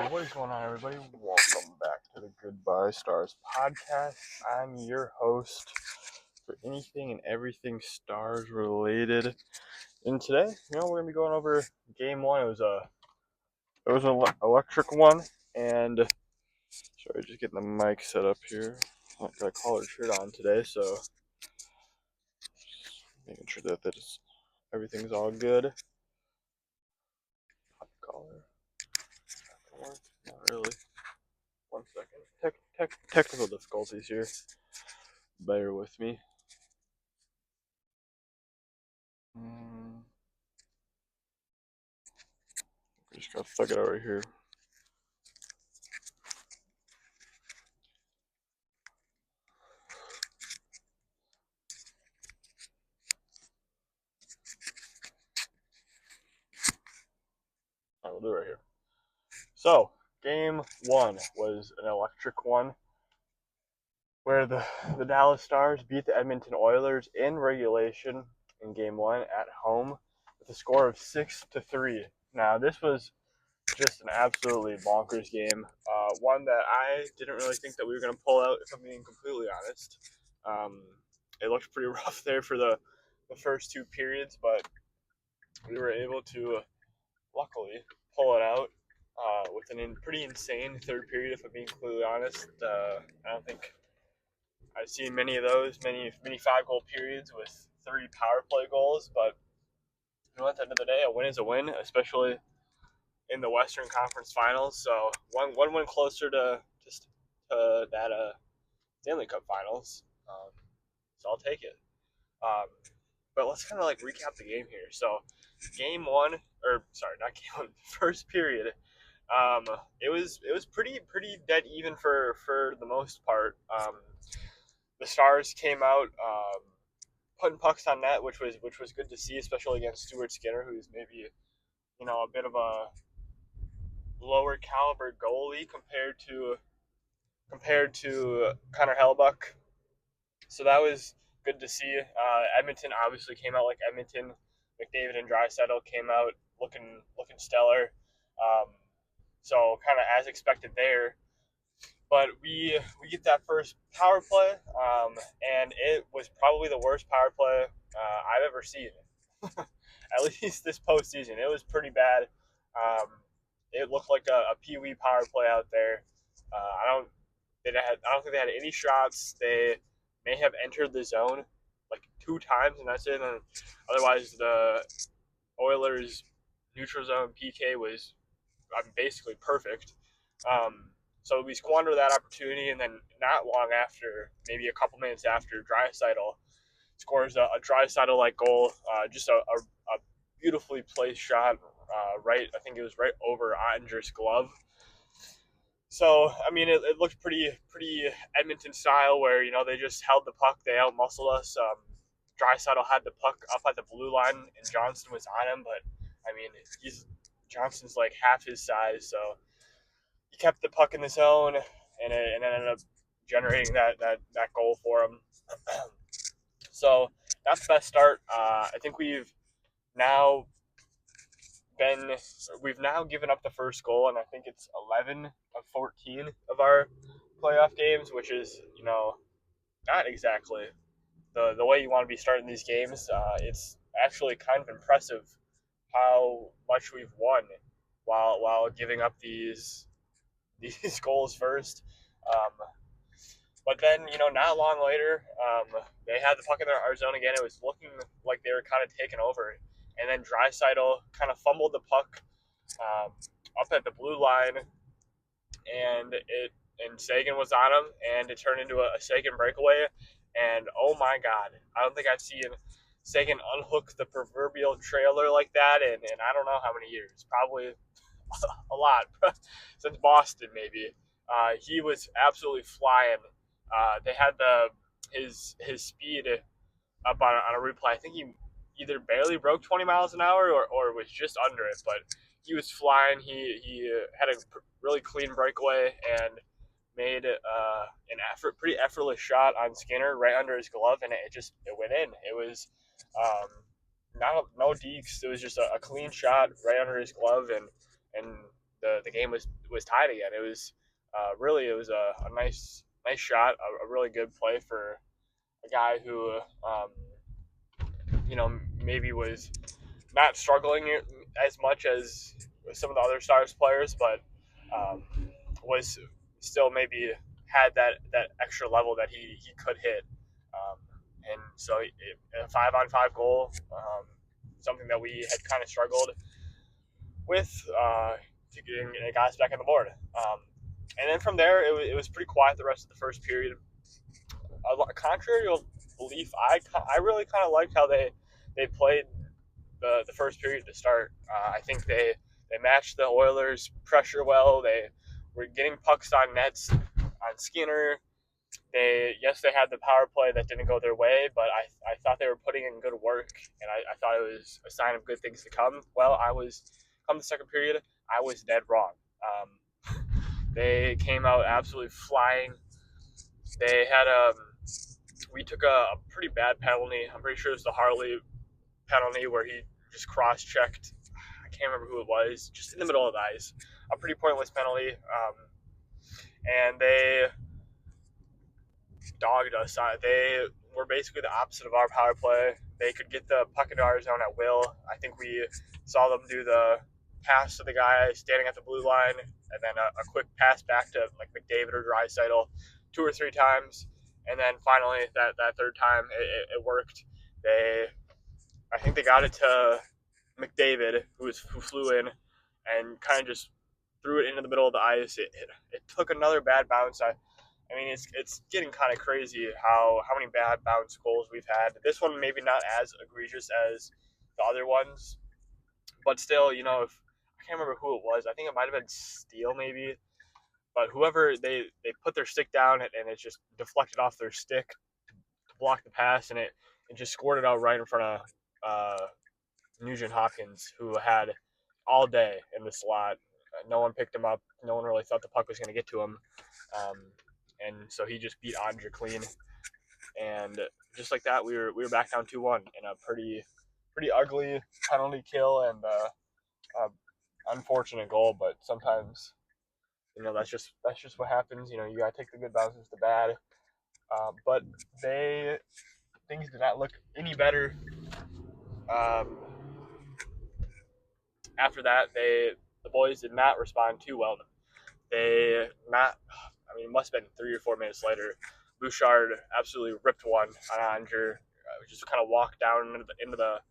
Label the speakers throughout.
Speaker 1: What is going on, everybody? Welcome back to the Goodbye Stars podcast. I'm your host for anything and everything Stars related. And today, we're gonna be going over game one. It was an electric one, and sorry, just getting the mic set up here. I got a collared shirt on today, so making sure that everything's all good. Hot collar. Not really. 1 second. Technical difficulties here. Bear with me. Just gotta thug it out right here. We'll do it right here. So, game one was an electric one where the Dallas Stars beat the Edmonton Oilers in regulation in game one at home with a score of 6-3. Now, this was just an absolutely bonkers game. One that I didn't really think that we were going to pull out, if I'm being completely honest. It looked pretty rough there for the first two periods, but we were able to, luckily, pull it out with an pretty insane third period, if I'm being completely honest. I don't think I've seen many of those, many 5-goal periods with 3 power play goals, but at the end of the day, a win is a win, especially in the Western Conference Finals. So one win closer to that Stanley Cup Finals. So I'll take it. But let's kind of recap the game here. So game one, or sorry, not game one, first period. It was pretty dead even for the most part. The Stars came out putting pucks on net, which was good to see, especially against Stuart Skinner, who's maybe a bit of a lower caliber goalie compared to Connor Hellebuyck. So that was good to see. Edmonton obviously came out like Edmonton. McDavid and Draisaitl came out looking stellar. So kind of as expected there. But we get that first power play, and it was probably the worst power play I've ever seen. At least this postseason, it was pretty bad. It looked like a pee-wee power play out there. I don't think they had any shots. They may have entered the zone like 2 times, and that's it. And otherwise, the Oilers' neutral zone PK was basically perfect. So we squander that opportunity, and then not long after, maybe a couple minutes after, Draisaitl scores a Draisaitl-like goal. Just a beautifully placed shot, right. I think it was right over Ottinger's glove. So I mean, it looked pretty Edmonton style, where they just held the puck, they out-muscled us. Draisaitl had the puck up at the blue line, and Johnston was on him, but I mean, Johnston's like half his size, so he kept the puck in the zone, and it ended up generating that goal for him. So that's the best start. I think we've now given up the first goal, and I think it's 11 of 14 of our playoff games, which is not exactly the way you want to be starting these games. It's actually kind of impressive how much we've won while giving up these goals first. But then, not long later, they had the puck in our zone again. It was looking like they were kind of taking over. And then Draisaitl kind of fumbled the puck up at the blue line, and Seguin was on him, and it turned into a Seguin breakaway. And oh my God, I don't think I've seen Seguin unhook the proverbial trailer like that in I don't know how many years. Probably a lot since Boston, maybe. He was absolutely flying. They had his speed up on a replay. I think he either barely broke 20 miles an hour or was just under it, but he was flying. He had a really clean breakaway and made pretty effortless shot on Skinner right under his glove, and it went in. It was no dekes. It was just a clean shot right under his glove, and the game was tied again. It was really it was a nice shot, a really good play for a guy who maybe was not struggling as much as some of the other Stars players, but um, was still maybe had that extra level that he could hit. Um, and so a 5-on-5 goal, something that we had kind of struggled with to getting guys back on the board. And then from there, it was pretty quiet the rest of the first period. Contrary to belief, I really kind of liked how they played the first period to start. I think they matched the Oilers' pressure well. They were getting pucks on nets on Skinner. They had the power play that didn't go their way, but I thought they were putting in good work, and I thought it was a sign of good things to come. Well, come the second period, I was dead wrong. They came out absolutely flying. They had we took a pretty bad penalty. I'm pretty sure it was the Harley penalty where he just cross-checked. I can't remember who it was, just in the middle of the ice. A pretty pointless penalty. And they dogged us. They were basically the opposite of our power play. They could get the puck into our zone at will. I think we saw them do the pass to the guy standing at the blue line, and then a quick pass back to like McDavid or Draisaitl 2 or 3 times, and then finally that third time it worked. I think they got it to McDavid, who flew in and kind of just threw it into the middle of the ice. It took another bad bounce. I mean, it's getting kind of crazy how many bad bounce goals we've had. This one maybe not as egregious as the other ones, but still, if I can't remember who it was. I think it might have been Steele maybe, but whoever they put their stick down and it just deflected off their stick to block the pass, and it just scored it out right in front of Nugent Hopkins, who had all day in the slot. No one picked him up. No one really thought the puck was going to get to him. And so he just beat Andre clean. And just like that, we were back down 2-1 in a pretty ugly penalty kill and unfortunate goal. But sometimes, that's just what happens. You got to take the good bounces, the bad. But things did not look any better. After that, the boys did not respond too well. It must have been 3 or 4 minutes later. Bouchard absolutely ripped one on Andre. Just kind of walked down into the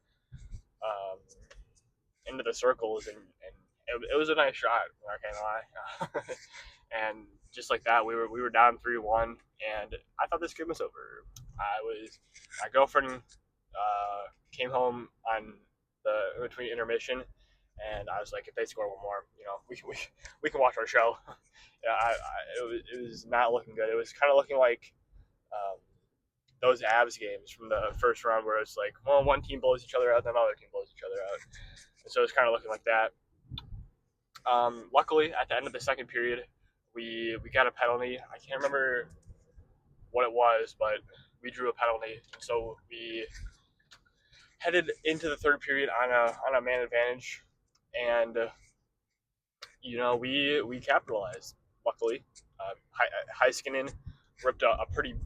Speaker 1: circles, and it was a nice shot. I can't lie. And just like that, we were down 3-1, and I thought this game was over. My girlfriend came home on between intermission, and I was like, if they score one more, we can watch our show. It was not looking good. It was kind of looking like those Avs games from the first round where it's like, well, one team blows each other out, then the other team blows each other out. And so it's kind of looking like that. Luckily, at the end of the second period, we got a penalty. I can't remember what it was, but we drew a penalty. And so we headed into the third period on a man advantage, and we capitalized. Luckily, Heiskanen ripped a pretty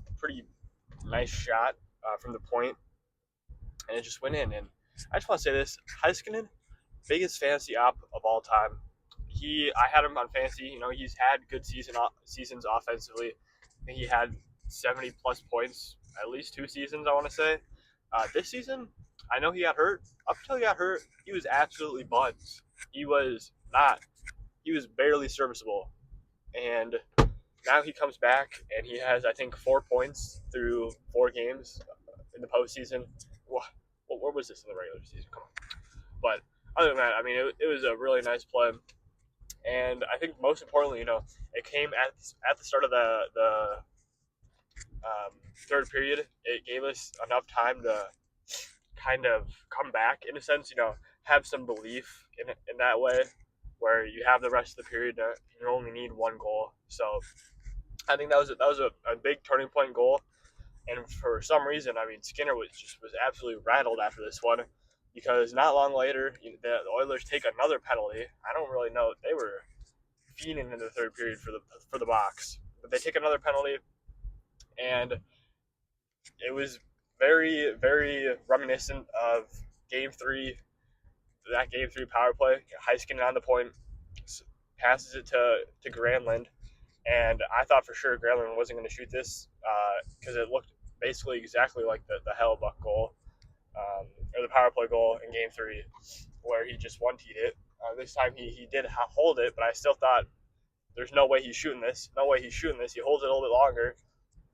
Speaker 1: nice shot from the point, and it just went in. And I just want to say this: Heiskanen, biggest fantasy op of all time. I had him on fantasy. He's had good seasons offensively. I think he had 70 plus points at least 2 seasons, I want to say. This season, I know he got hurt. Up until he got hurt, he was absolutely buns. He was barely serviceable. And now he comes back and he has, I think, 4 points through 4 games in the postseason. Where was this in the regular season? Come on. But other than that, I mean, it was a really nice play. And I think most importantly, it came at the start of the third period. It gave us enough time to kind of come back in a sense, have some belief in that way, where you have the rest of the period. You only need 1 goal. So I think that was a big turning point goal. And for some reason, I mean, Skinner was absolutely rattled after this one, because not long later, the Oilers take another penalty. I don't really know. They were fiending in the third period for the box. But they take another penalty, and it was very, very reminiscent of Game 3, that Game 3 power play. Heiskanen on the point, passes it to Granlund, and I thought for sure Granlund wasn't going to shoot this because it looked basically exactly like the Hellebuck goal, or the power play goal in Game 3, where he just one-teed it. This time he did hold it, but I still thought there's no way he's shooting this. No way he's shooting this. He holds it a little bit longer,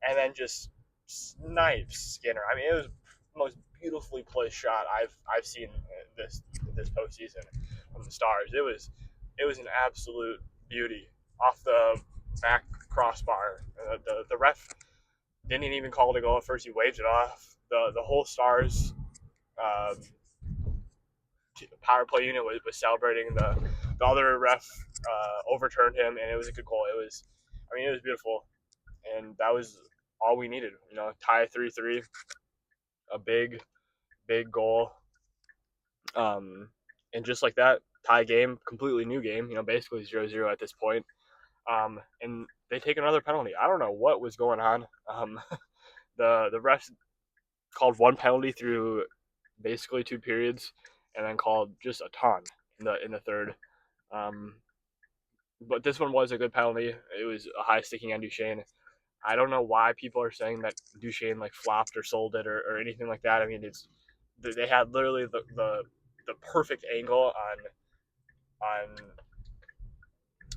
Speaker 1: and then just snipes Skinner. I mean, it was the most beautifully placed shot I've seen this postseason from the Stars. It was an absolute beauty off the back crossbar. The ref didn't even call it a goal at first. He waved it off. The whole Stars um, power play unit was celebrating. The other ref overturned him, and it was a good goal. It was beautiful, and that was all we needed. Tie 3-3, a big goal, and just like that, tie game, completely new game. Basically 0-0 at this point. And they take another penalty. I don't know what was going on. The refs called one penalty through basically 2 periods, and then called just a ton in the third. But this one was a good penalty. It was a high sticking on Duchene. I don't know why people are saying that Duchene like flopped or sold it or anything like that. I mean, they had literally the perfect angle on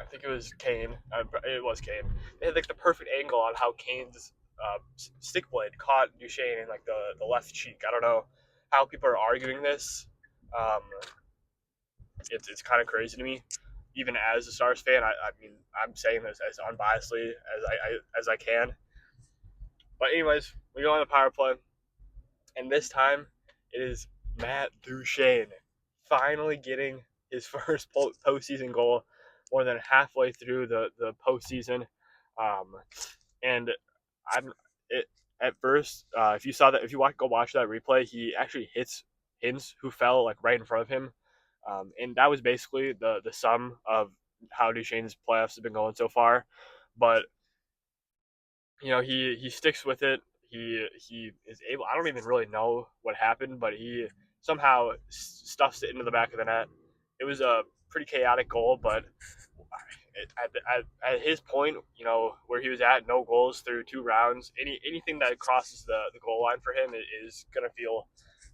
Speaker 1: I think it was Kane. It was Kane. They had like the perfect angle on how Kane's stick blade caught Duchene in like the left cheek. I don't know how people are arguing this. Um, it's kind of crazy to me. Even as a Stars fan, I mean, I'm saying this as unbiasedly as I can. But anyways, we go on the power play, and this time it is Matt Duchene finally getting his first postseason goal, more than halfway through the postseason. And I'm it at first. If you go watch that replay, he actually hits Hintz, who fell like right in front of him, and that was basically the sum of how Duchene's playoffs have been going so far. But he sticks with it. He is able. I don't even really know what happened, but he somehow stuffs it into the back of the net. It was a pretty chaotic goal, but at his point, where he was at, no goals through 2 rounds, anything that crosses the goal line for him is gonna feel